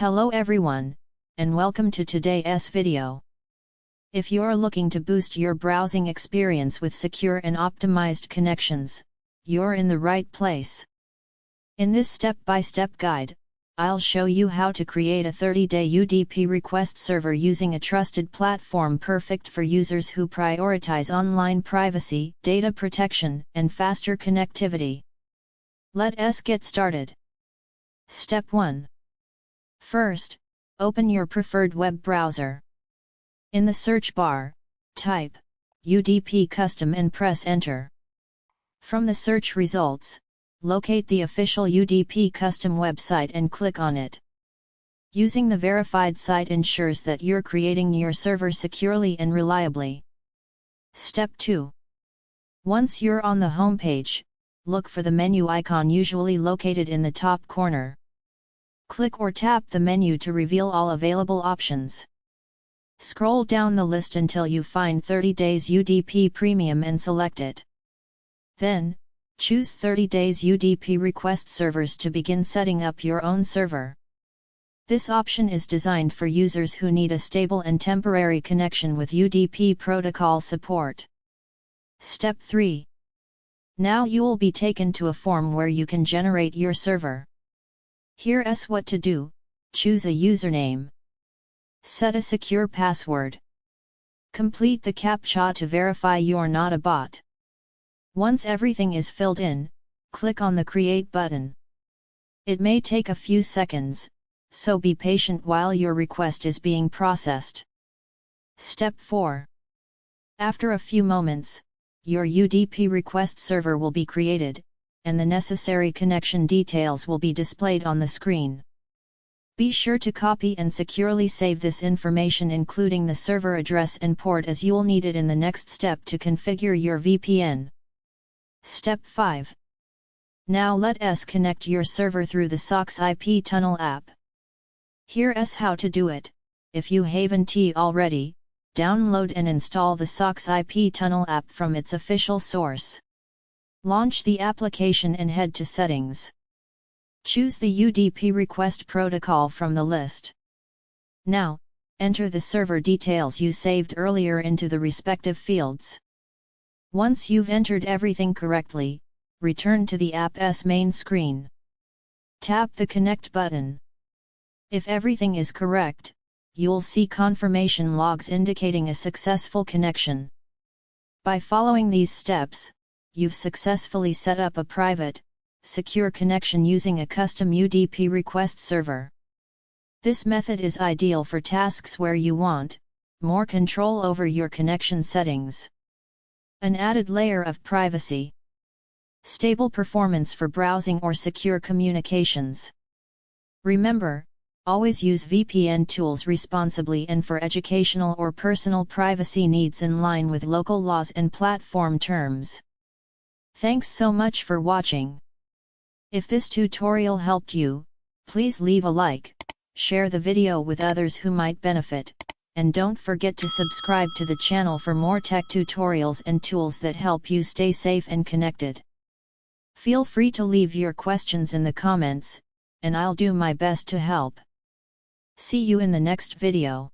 Hello everyone, and welcome to today's video. If you're looking to boost your browsing experience with secure and optimized connections, you're in the right place. In this step-by-step guide, I'll show you how to create a 30-day UDP request server using a trusted platform perfect for users who prioritize online privacy, data protection, and faster connectivity. Let's get started. Step 1. First, open your preferred web browser. In the search bar, type UDP Custom and press Enter. From the search results, locate the official UDP Custom website and click on it. Using the verified site ensures that you're creating your server securely and reliably. Step 2. Once you're on the home page, look for the menu icon usually located in the top corner. Click or tap the menu to reveal all available options. Scroll down the list until you find 30 Days UDP Premium and select it. Then, choose 30 Days UDP Request Servers to begin setting up your own server. This option is designed for users who need a stable and temporary connection with UDP protocol support. Step 3. Now you will be taken to a form where you can generate your server. Here's what to do: choose a username. Set a secure password. Complete the CAPTCHA to verify you're not a bot. Once everything is filled in, click on the Create button. It may take a few seconds, so be patient while your request is being processed. Step 4. After a few moments, your UDP request server will be created, and the necessary connection details will be displayed on the screen. Be sure to copy and securely save this information including the server address and port as you'll need it in the next step to configure your VPN. Step 5. Now let's connect your server through the SOCKS IP Tunnel app. Here's how to do it. If you haven't already, download and install the SOCKS IP Tunnel app from its official source. Launch the application and head to Settings. Choose the UDP request protocol from the list. Now, enter the server details you saved earlier into the respective fields. Once you've entered everything correctly, return to the app's main screen. Tap the Connect button. If everything is correct, you'll see confirmation logs indicating a successful connection. By following these steps, you've successfully set up a private, secure connection using a custom UDP request server. This method is ideal for tasks where you want more control over your connection settings. An added layer of privacy. Stable performance for browsing or secure communications. Remember, always use VPN tools responsibly and for educational or personal privacy needs in line with local laws and platform terms. Thanks so much for watching. If this tutorial helped you, please leave a like, share the video with others who might benefit, and don't forget to subscribe to the channel for more tech tutorials and tools that help you stay safe and connected. Feel free to leave your questions in the comments, and I'll do my best to help. See you in the next video.